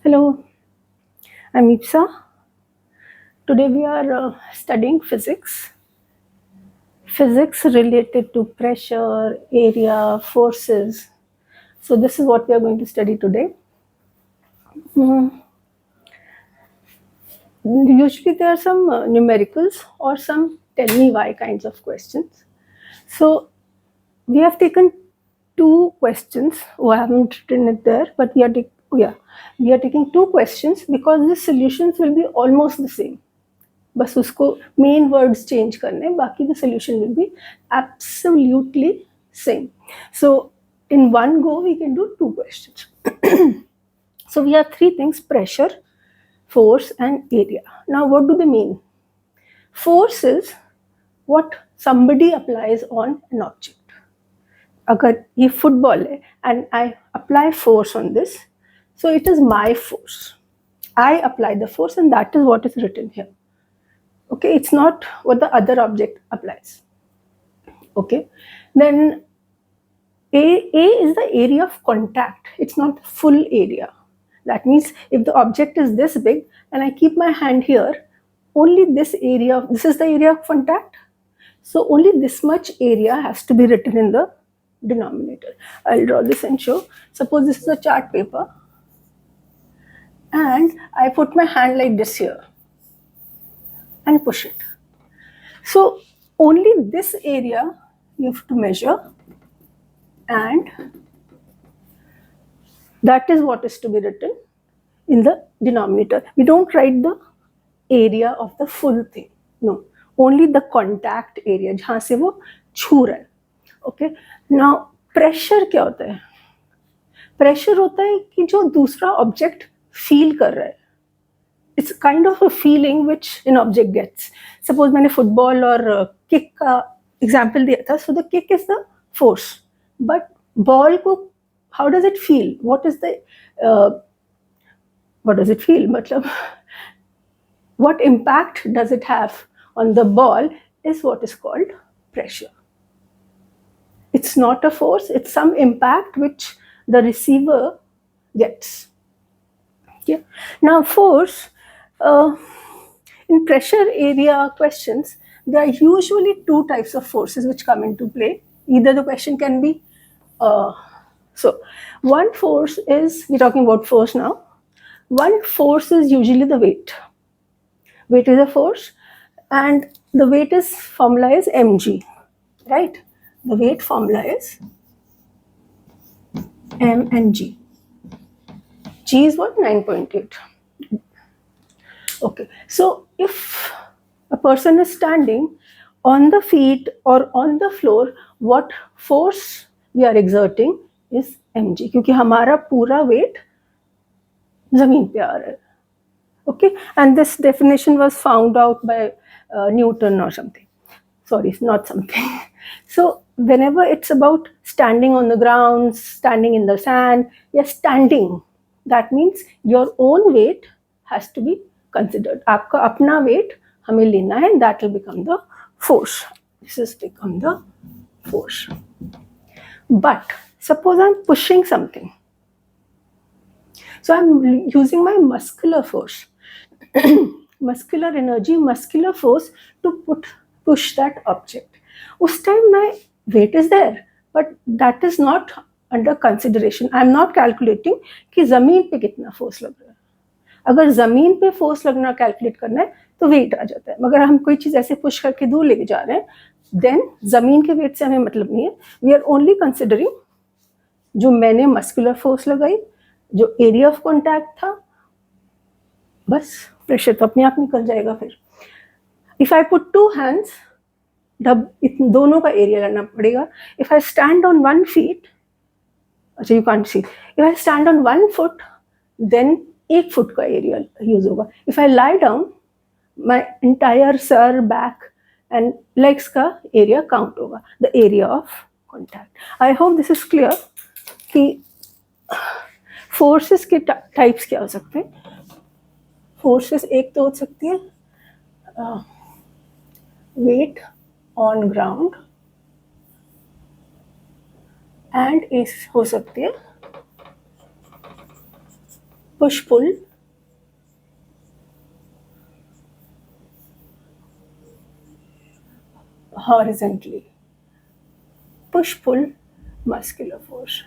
Hello, I'm Ipsa. Today we are studying physics related to pressure, area, forces. So, this is what we are going to study today. Mm, Usually, there are some numericals or some tell me why kinds of questions. So, we have taken two questions. Oh, I haven't written it there, but we are taking two questions because the solutions will be almost the same. बस उसको main words change करने बाकी the solution will be absolutely same so in one go we can do two questions. So we have three things: pressure, force and area. Now what do they mean? Force is what somebody applies on an object. अगर ये football है and I apply force on this, so it is my force. I apply the force and that is what is written here. Okay, it's not what the other object applies. Okay, then a is the area of contact. It's not the full area. That means if the object is this big and I keep my hand here, only this is the area of contact, so only this much area has to be written in the denominator. I'll draw this and show. Suppose this is a chart paper and I put my hand like this here and push it. So only this area you have to measure, and that is what is to be written in the denominator. We don't write the area of the full thing. No, only the contact area जहाँ से वो छू रहा है. Okay. Now pressure क्या होता है? Pressure होता है कि जो दूसरा object feel कर रहा है. It's kind of a feeling which an object gets. Suppose मैंने football और kick का example दिया था. So the kick is the force, but ball को how does it feel? What does it feel? मतलब what impact does it have on the ball is what is called pressure. It's not a force, it's some impact which the receiver gets. Yeah. Now force, in pressure area questions, there are usually two types of forces which come into play. Either the question can be, so one force is, we're talking about force now. One force is usually the weight. Weight is a force and the weight is formula is mg, right? The weight formula is m and g. G is what? 9.8. Okay, so if a person is standing on the feet or on the floor, what force we are exerting is mg, क्योंकि हमारा पूरा weight जमीन पे आ रहा है. Okay, and this definition was found out by Newton or something. Sorry, not something. So whenever it's about standing on the ground, standing in the sand, you're standing. That means your own weight has to be considered. आपका अपना weight हमें लेना है, and that will become the force. This has become the force. But suppose I'm pushing something. So I'm using my muscular force, muscular energy, muscular force to push that object. उस time my weight is there, but that is not under consideration. I am not calculating कि जमीन पे कितना force लग रहा है. अगर जमीन पे force लगना calculate करना है तो weight आ जाता है. मगर हम कोई चीज ऐसे push करके दूर लेके जा रहे हैं, then जमीन के weight से हमें मतलब नहीं है. We are only considering जो मैंने muscular force लगाई, जो एरिया ऑफ कॉन्टैक्ट था, बस प्रेशर तो अपने आप निकल जाएगा. फिर if I put two hands, दोनों का एरिया लेना पड़ेगा. If I stand on one feet, अच्छा you can't see, if I stand on one foot then एक फुट का एरिया यूज होगा. If I lie down, my entire sir, back and legs का area count होगा, the area of contact. I hope this is clear कि forces के types क्या हो सकते हैं. फोर्सेस एक तो हो सकती है वेट ऑन ग्राउंड, एंड हो सकती है push pull, horizontally, push pull muscular force.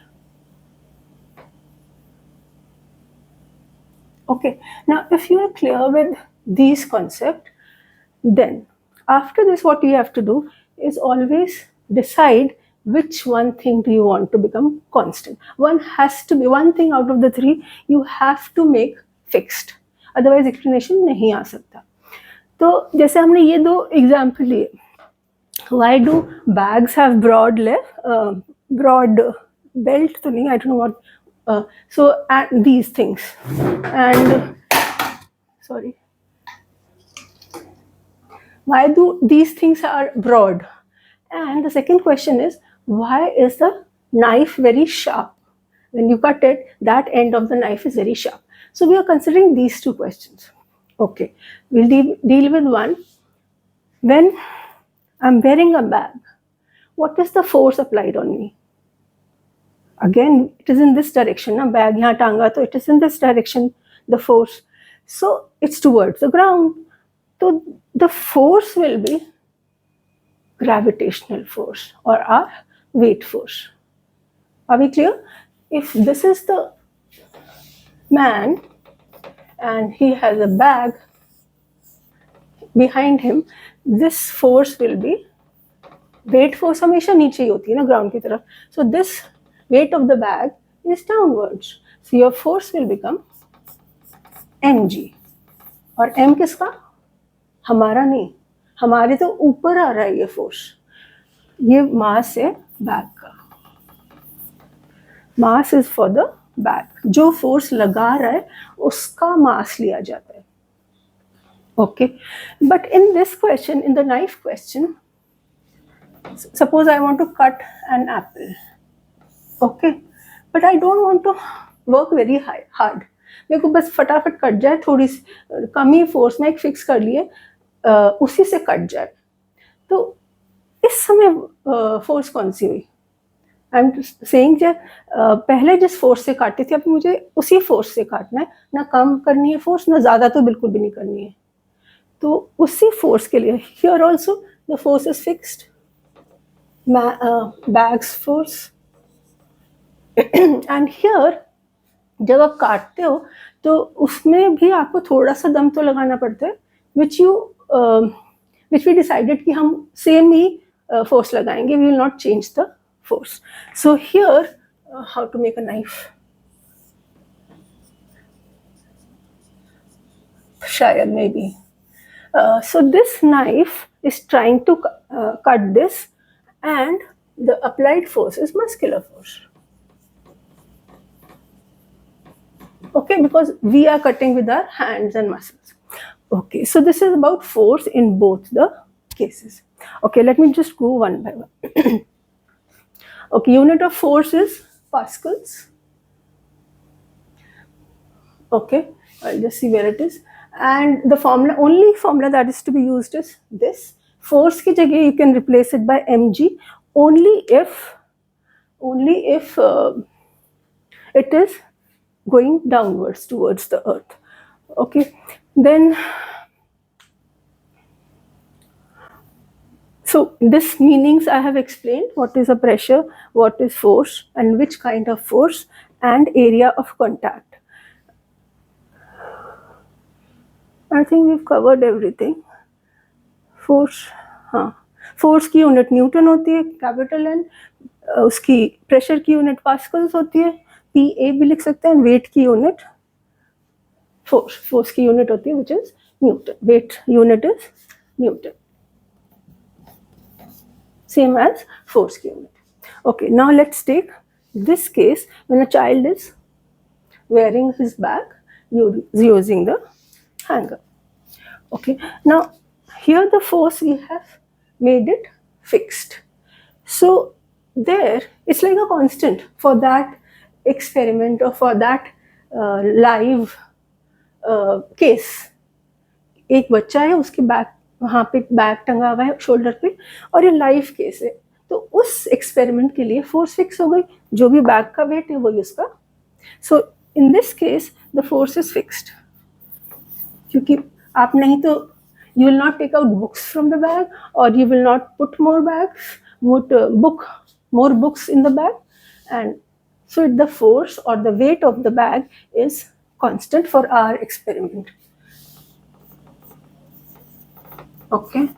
Okay, now if you are clear with these concepts, then after this what you have to do is always decide which one thing do you want to become constant. One has to be, one thing out of the three you have to make fixed, otherwise explanation नहीं आ सकता. तो जैसे हमने ये दो example लिए, why do bags have broad broad belt तो नहीं, I don't know what, so and these things, and sorry, why do these things are broad? And the second question is, why is the knife very sharp? When you cut it, that end of the knife is very sharp. So we are considering these two questions. Okay, we'll deal with one. When I'm wearing a bag, what is the force applied on me? Again, it is in this direction. Na bag yahan tanga, so it is in this direction, the force. So it's towards the ground. So the force will be gravitational force or our weight force. Are we clear? If this is the man and he has a bag behind him, this force will be, weight force हमेशा नीचे ही होती है ना ground की तरफ. So this weight of the bag is downwards. So your force will become mg. और m किसका? हमारा नहीं, हमारे तो ऊपर आ रहा है ये फोर्स. ये मास है बैग का. Mass is for the bag. जो फोर्स लगा रहा है उसका मास लिया जाता है. Okay, but in this question, in the knife question, suppose I want to cut an apple. Okay, but I don't want to work very hard. मेरे को बस फटाफट कट जाए, थोड़ी कम ही फोर्स में एक फिक्स कर लिए, उसी से कट जाए. तो इस समय फोर्स कौन सी हुई? आई एम सेइंग कि पहले जिस फोर्स से काटी थी, अब मुझे उसी फोर्स से काटना है. ना कम करनी है फोर्स, ना ज़्यादा तो बिल्कुल भी नहीं करनी है. तो उसी फोर्स के लिए here also the force is fixed. Bags force. And here जब आप काटते हो तो उसमें भी आपको थोड़ा सा दम तो लगाना पड़ता है, which we decided कि हम सेम ही फोर्स लगाएंगे. we will not change the force. So here how to make a knife? शायद maybe. So this knife is trying to cut this, and the applied force is muscular force. Okay, because we are cutting with our hands and muscles. Okay, so this is about force in both the cases. Okay, let me just go one by one. Okay, unit of force is pascals. Okay, I'll just see where it is. And the formula, only formula that is to be used is this. Force की जगह you can replace it by mg only if it is going downwards towards the earth. Okay, then so this meanings I have explained. What is a pressure, what is force, and which kind of force, and area of contact. I think we've covered everything. Force, हाँ, force की unit Newton होती है, capital N. उसकी pressure की unit Pascal's होती है, PA भी लिख सकते हैं. वेट की यूनिट, फोर्स की यूनिट होती है which is newton. Weight unit is newton, same as force की unit. Okay, now let's take this case when a child is wearing his bag using the hanger. Okay, now here the force we have made it fixed. So there it's like a constant for that experiment or for that live case. एक बच्चा है, उसके bag, वहाँ पे bag टंगा हुआ है shoulder पे, और ये लाइव केस है. तो उस एक्सपेरिमेंट के लिए फोर्स फिक्स हो गई. जो भी बैग का वेट है वही उसका. So in this case the force is fixed. क्योंकि आप नहीं तो you will not take out books from the bag, or you will not put more books in the bag, and so the force or the weight of the bag is constant for our experiment. Okay.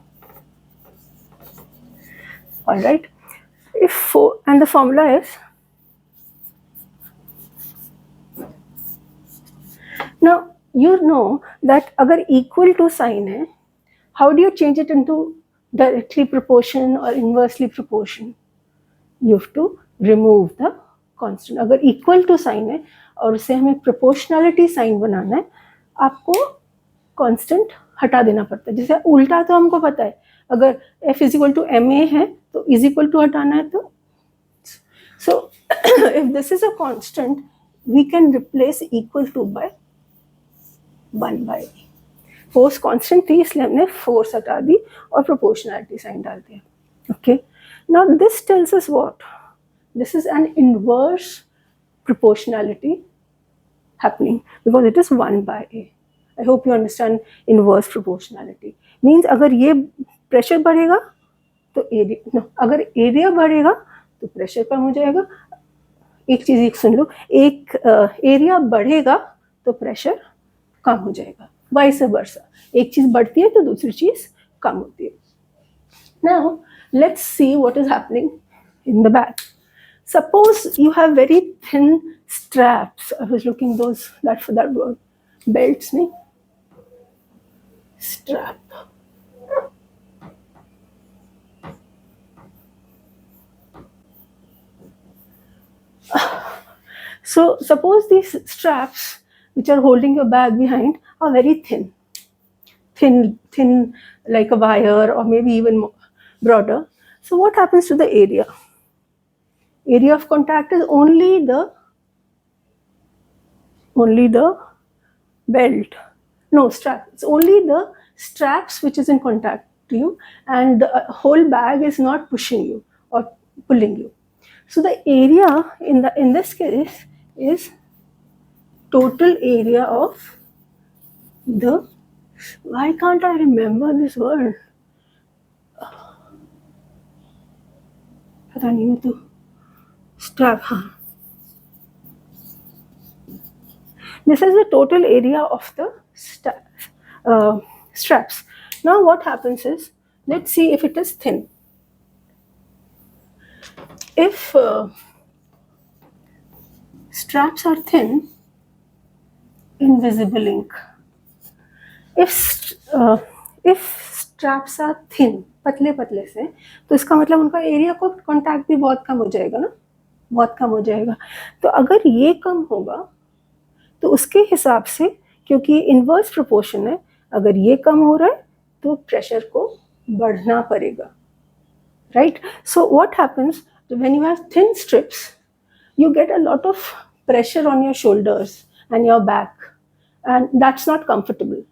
All right. And the formula is, now you know that अगर equal to sign है, how do you change it into directly proportion or inversely proportion? You have to remove the constant. अगर equal to sign है और उसे हमें proportionality sign बनाना है, आपको constant हटा देना पड़ता है. जैसे उल्टा तो हमको पता है, अगर f is equal to ma है तो is equal to हटाना है तो. So if this is a constant, we can replace equal to by 1 by a. Force constant थी इसलिए हमने फोर्स हटा दी और प्रोपोर्शनैलिटी साइन डाल दिया. Okay, now this tells us what, this is an inverse proportionality happening because it is 1 by a. I hope you understand inverse proportionality. Means अगर ये pressure बढ़ेगा तो एरिया, अगर एरिया बढ़ेगा तो प्रेशर कम हो जाएगा. एक चीज एक सुन लो, एक एरिया बढ़ेगा तो प्रेशर कम हो जाएगा, वाइस वर्सा. एक चीज बढ़ती है तो दूसरी चीज कम होती है. Now let's see what is happening in the bag. Suppose you have very thin straps. I was looking for that word, belts नहीं, strap. So suppose these straps which are holding your bag behind are very thin like a wire, or maybe even broader. So what happens to the area? Area of contact is only the belt, no strap. It's only the straps which is in contact to you, and the whole bag is not pushing you or pulling you. So the area in this case is total area of the, why can't I remember this word? पता नहीं, तो strap, हाँ. This is the total area of the straps. Now what happens is, let's see if it is thin. If straps are thin, invisible ink. If straps are thin, पतले पतले से, तो इसका मतलब उनका एरिया को कॉन्टैक्ट भी बहुत कम हो जाएगा ना, बहुत कम हो जाएगा. तो अगर ये कम होगा तो उसके हिसाब से, क्योंकि इनवर्स प्रोपोर्शन है, अगर ये कम हो रहा है तो प्रेशर को बढ़ना पड़ेगा, right. So what happens when you have thin strips, you get a lot of pressure on your shoulders and your back, and that's not comfortable.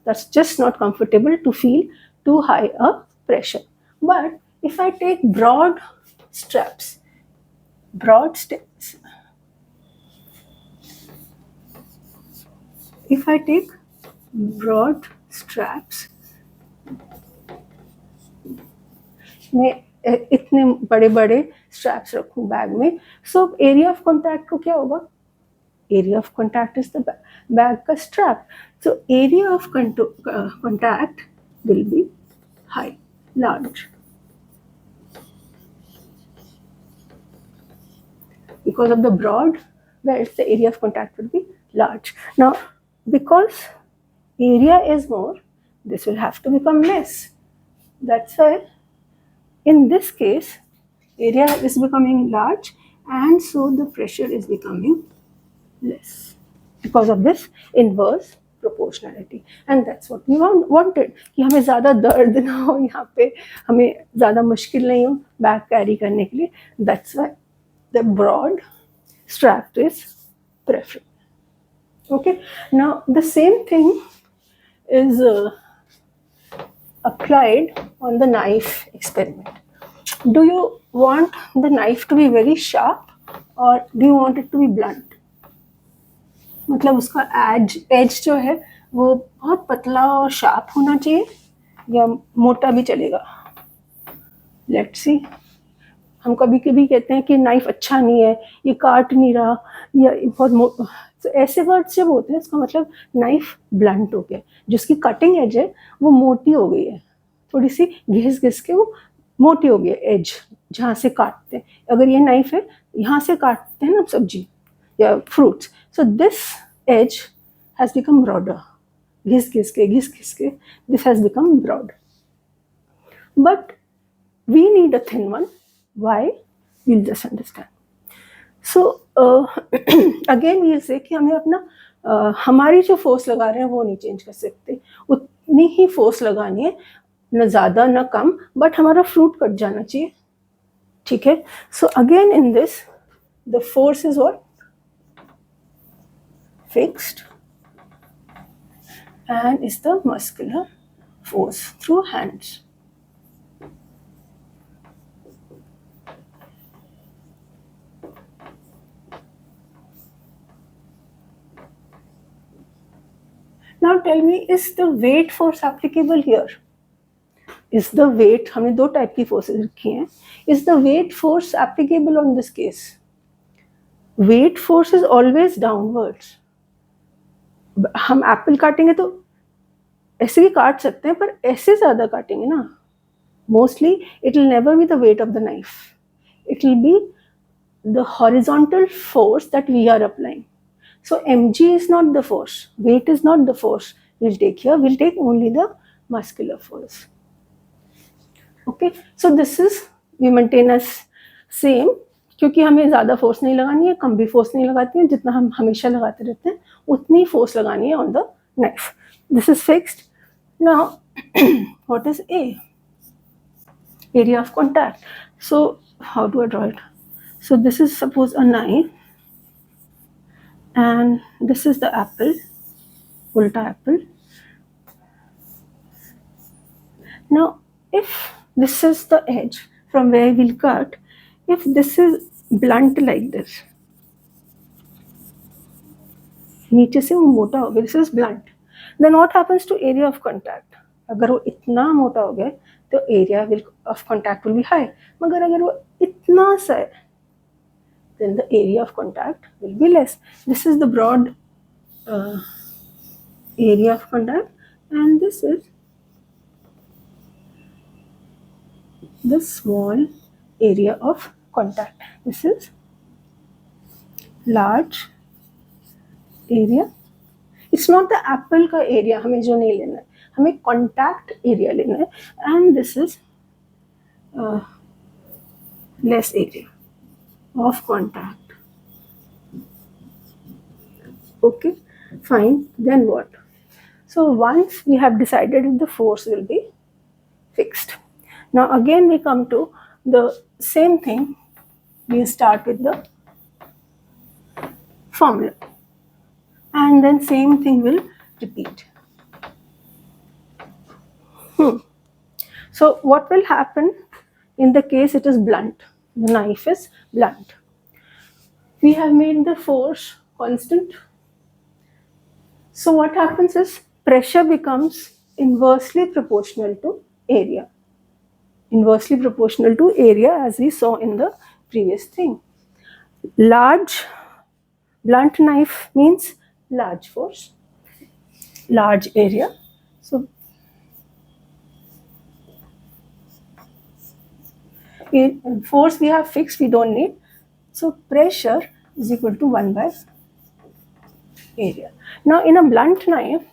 That's just not comfortable to feel too high a pressure. But if I take broad straps, if I take broad straps, मैं इतने बड़े बड़े straps रखूं bag में, सो area of contact को क्या होगा? Area of contact is the bag का strap, so area of contact will be high, large, because of the broad belts, the area of contact will be large. Now because area is more, this will have to become less. That's why in this case area is becoming large, and so the pressure is becoming less because of this inverse proportionality. And that's what we wanted, कि हमें ज़्यादा दर्द ना हो यहाँ पे, हमें ज़्यादा मुश्किल नहीं हो बैग कैरी करने के लिए. That's why the broad strap is preferable. Okay, now the same thing is applied on the knife experiment. Do you want the knife to be very sharp, or do you want it to be blunt? मतलब उसका as जो है वो बहुत पतला और sharp होना चाहिए या मोटा भी चलेगा? Let's see. हम कभी कभी कहते हैं कि नाइफ अच्छा नहीं है, ये काट नहीं रहा, या तो ऐसे वर्ड्स जब होते हैं इसका मतलब नाइफ ब्लंट हो गया, जिसकी कटिंग एज है वो मोटी हो गई है, थोड़ी सी घिस घिस के वो मोटी हो गई है एज, जहाँ से काटते हैं। अगर ये नाइफ है, यहाँ से काटते हैं ना सब्जी या fruits, so this edge has become broader, घिस घिस के this has become broad, but we need a thin one. Why? We'll just understand. So again we'll say कि हमें अपना हमारी जो फोर्स लगा रहे हैं वो नहीं चेंज कर सकते, उतनी ही फोर्स लगानी है, न ज़्यादा न कम, बट हमारा फ्रूट कट जाना चाहिए, ठीक है? So again in this the force is what? Fixed and is the muscular force through hands. Now tell me, is the weight force applicable here? Is the weight, हमने दो type की forces रखी हैं, is the weight force applicable on this case? Weight force is always downwards. हम Apple काटेंगे तो ऐसे भी काट सकते हैं, पर ऐसे ज़्यादा काटेंगे ना, mostly it will never be the weight of the knife, it will be the horizontal force that we are applying. So mg is not the force, weight is not the force we'll take here, we'll take only the muscular force. Okay, so this is we maintain as same, क्योंकि हमें ज़्यादा force नहीं लगानी है, कम भी force नहीं लगाती है, जितना हम हमेशा लगाते रहते हैं उतनी फोर्स लगानी है on the knife. This is fixed. Now what is a? area of contact. So how do I draw it? So this is suppose a knife and this is the apple, ulta apple. Now if this is the edge from where we'll cut, if this is blunt like this, नीचे से वो मोटा हो गया, this is blunt, then what happens to area of contact? अगर वो इतना मोटा हो गया तो area of contact will be high, मगर अगर वो इतना सा है then the area of contact will be less. This is the broad area of contact and this is the small area of contact. This is large area. It's not the apple का area हमें जो नहीं लेना है, हमें contact area लेना है, and this is less area of contact. Okay, fine. Then what? So once we have decided that the force will be fixed, now again we come to the same thing. We start with the formula and then same thing will repeat. So what will happen in the case it is blunt? The knife is blunt. We have made the force constant. So what happens is pressure becomes inversely proportional to area. Inversely proportional to area, as we saw in the previous thing. Large blunt knife means large force, large area. So force we have fixed, we don't need. So pressure is equal to 1 by area. Now in a blunt knife,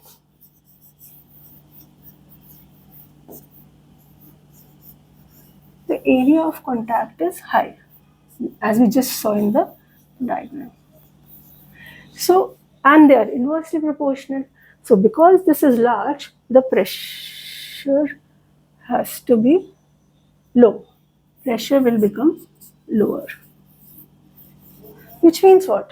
the area of contact is high, as we just saw in the diagram. So, and they are inversely proportional. So because this is large, the pressure has to be low. Pressure will become lower. Which means what?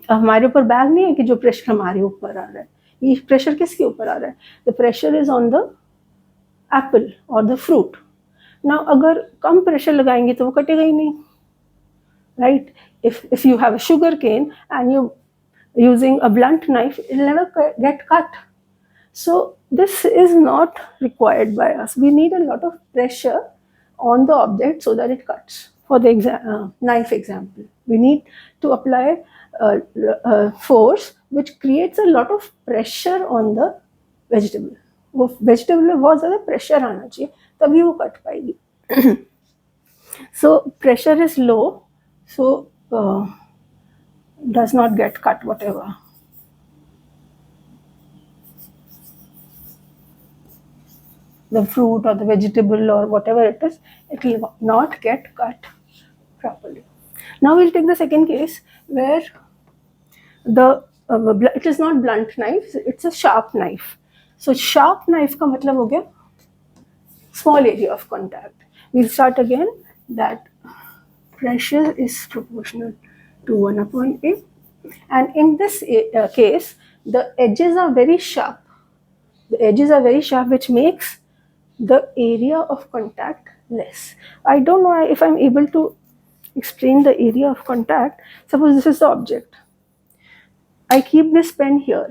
हमारे ऊपर bag नहीं है कि जो pressure हमारे ऊपर आ रहा है, ये प्रेशर किसके ऊपर आ रहा है? The pressure is on the Apple और द फ्रूट. नाउ अगर कम प्रेशर लगाएंगे तो वो कटेगा ही नहीं, right? if you have a sugar cane and you using a blunt knife, it will never get cut. So this is not required by us. We need a lot of pressure on the object so that it cuts. For the knife example, we need to apply force which creates a lot of pressure on the vegetable. वो vegetable में बहुत ज़्यादा pressure आना चाहिए तभी वो cut पाएगी. So pressure is low, so does not get cut whatever. The fruit or the vegetable or whatever it is, it will not get cut properly. Now we'll take the second case where it is not blunt knife, it's a sharp knife. So sharp knife का मतलब हो गया small area of contact. We'll start again that pressure is proportional to 1 upon A, and in this case the edges are very sharp. The edges are very sharp, which makes the area of contact less. I don't know if I'm able to explain the area of contact. Suppose this is the object. I keep this pen here.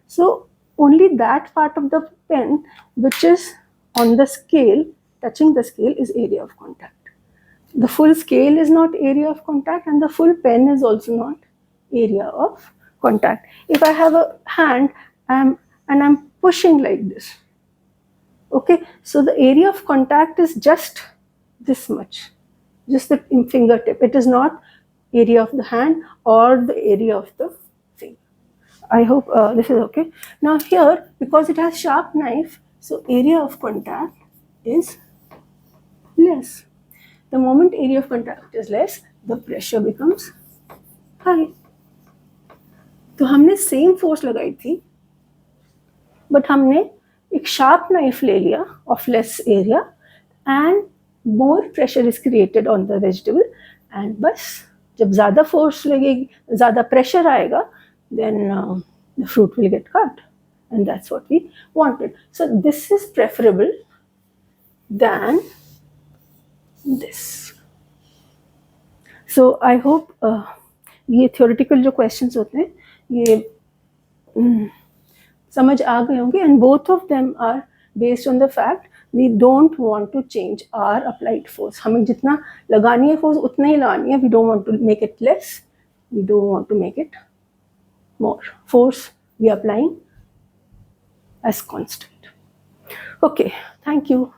So only that part of the pen which is on the scale, touching the scale, is area of contact. The full scale is not area of contact, and the full pen is also not area of contact. If I have a hand and I'm pushing like this, okay, so the area of contact is just this much, just the fingertip. It is not area of the hand or the area of the finger. I hope this is okay. Now here, because it has sharp knife, so area of contact is less. The moment area of contact is less, the pressure becomes high. तो हमने same force लगाई थी, but हमने एक sharp knife ले लिया of less area and more pressure is created on the vegetable, and बस जब ज़्यादा फोर्स लगेगी, ज़्यादा प्रेशर आएगा, then the fruit will get cut, and that's what we wanted. So this is preferable than this. So I hope ये theoretical जो questions होते हैं ये समझ आ गए होंगे, and both of them are based on the fact we don't want to change our applied force. हमें जितना लगानी है force उतना ही लगानी है. We don't want to make it less, we don't want to make it more. Force we are applying as constant. Okay, thank you.